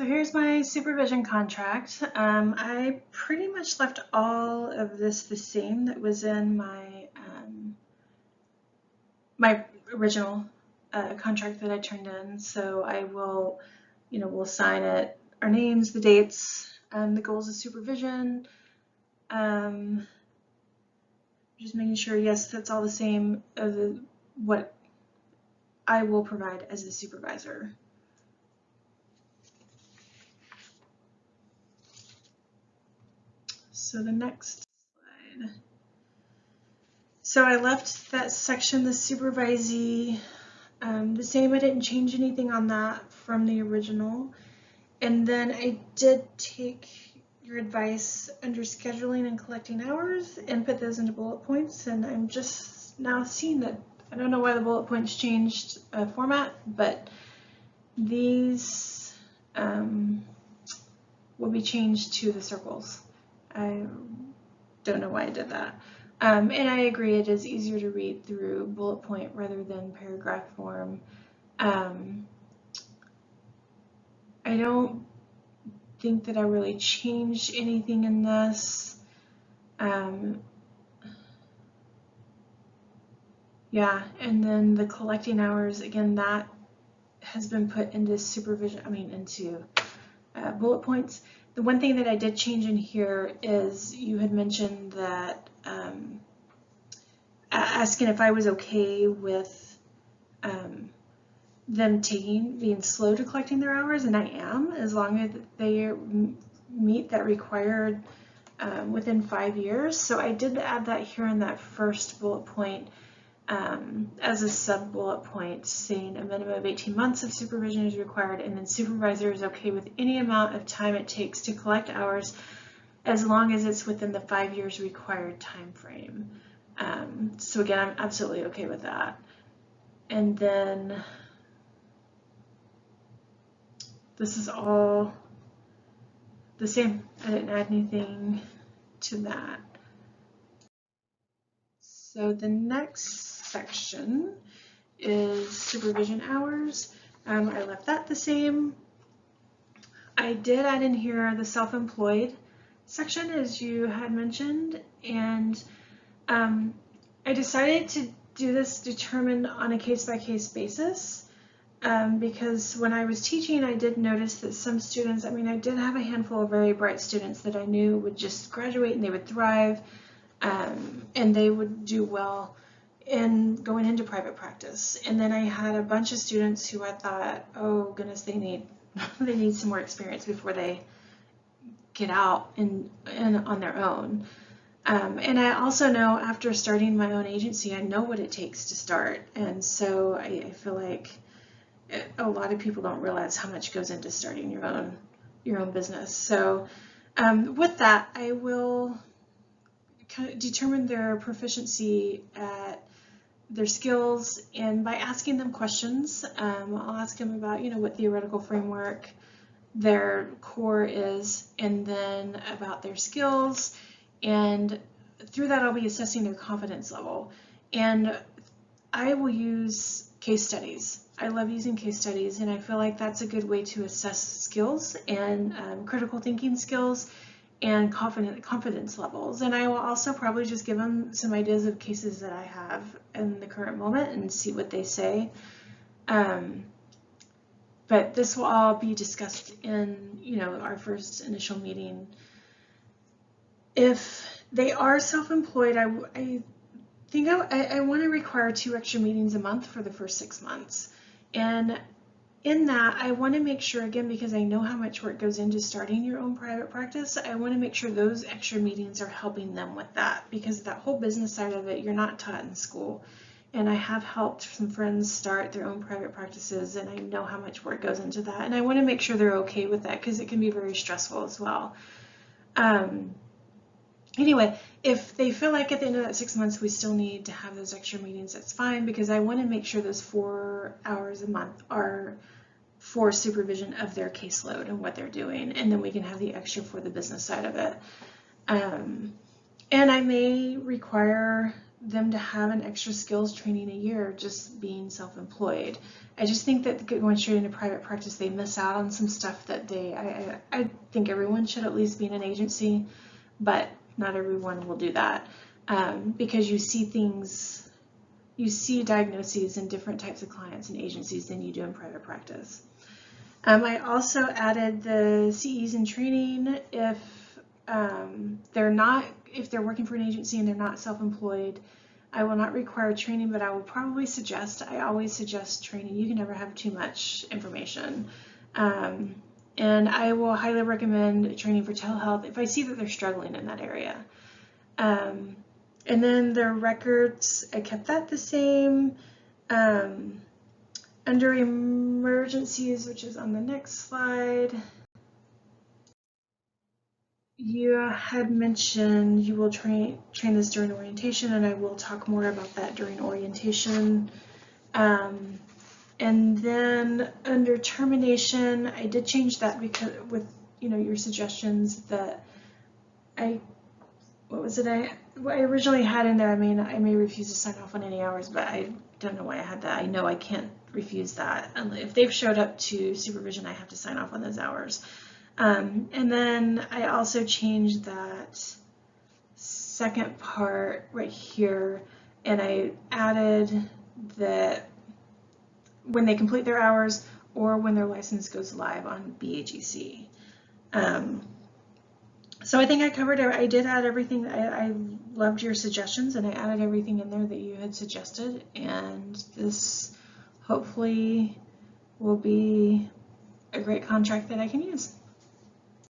So here's my supervision contract. I pretty much left all of this the same that was in my original contract that I turned in. So I will, we'll sign it, our names, the dates, the goals of supervision. Just making sure, yes, that's all the same as what I will provide as the supervisor. So the next slide. So I left that section, the supervisee, the same. I didn't change anything on that from the original. And then I did take your advice under scheduling and collecting hours and put those into bullet points. And I'm just now seeing that, I don't know why the bullet points changed format, but these will be changed to the circles. I don't know why I did that. And I agree, it is easier to read through bullet point rather than paragraph form. I don't think that I really changed anything in this. Yeah, and then the collecting hours, again, that has been put into supervision, into bullet points. The one thing that I did change in here is you had mentioned that asking if I was okay with them being slow to collecting their hours, and I am, as long as they meet that required within 5 years. So I did add that here in that first bullet point as a sub bullet point, saying a minimum of 18 months of supervision is required, and then supervisor is okay with any amount of time it takes to collect hours as long as it's within the 5 years required time frame. So again, I'm absolutely okay with that. And then this is all the same. I didn't add anything to that. So the next section is supervision hours. I left that the same. I did add in here the self-employed section, as you had mentioned, and I decided to do this determined on a case-by-case basis because when I was teaching, I did notice that some students, I did have a handful of very bright students that I knew would just graduate and they would thrive and they would do well in going into private practice. And then I had a bunch of students who I thought, oh goodness, they need some more experience before they get out and on their own. And I also know after starting my own agency, I know what it takes to start. And so I feel like a lot of people don't realize how much goes into starting your own business. So with that, I will kind of determine their proficiency at their skills, and by asking them questions, I'll ask them about what theoretical framework their core is, and then about their skills, and through that I'll be assessing their confidence level. And I will use case studies. I love using case studies, and I feel like that's a good way to assess skills and critical thinking skills and confidence levels. And I will also probably just give them some ideas of cases that I have in the current moment and see what they say. But this will all be discussed in our first initial meeting. If they are self-employed, I think I want to require 2 extra meetings a month for the first 6 months. And in that, I want to make sure, again, because I know how much work goes into starting your own private practice, I want to make sure those extra meetings are helping them with that, because that whole business side of it, you're not taught in school. And I have helped some friends start their own private practices, and I know how much work goes into that. And I want to make sure they're okay with that, because it can be very stressful as well. Anyway, if they feel like at the end of that 6 months we still need to have those extra meetings, that's fine, because I want to make sure those 4 hours a month are for supervision of their caseload and what they're doing, and then we can have the extra for the business side of it. And I may require them to have an extra skills training a year just being self-employed. I just think that going straight into private practice, they miss out on some stuff that I think everyone should at least be in an agency, but not everyone will do that, because you see things, you see diagnoses in different types of clients and agencies than you do in private practice. I also added the CEs in training if they're working for an agency and they're not self-employed. I will not require training, but I will probably suggest, I always suggest training. You can never have too much information. And I will highly recommend training for telehealth if I see that they're struggling in that area. And then their records, I kept that the same. Under emergencies, which is on the next slide, you had mentioned you will train this during orientation, and I will talk more about that during orientation. And then under termination, I did change that because with your suggestions that what I originally had in there. I mean, I may refuse to sign off on any hours, but I don't know why I had that. I know I can't refuse that. If they've showed up to supervision, I have to sign off on those hours. And then I also changed that second part right here, and I added that when they complete their hours or when their license goes live on BAGC. So I think I covered it. I did add everything. I loved your suggestions, and I added everything in there that you had suggested, and this hopefully will be a great contract that I can use.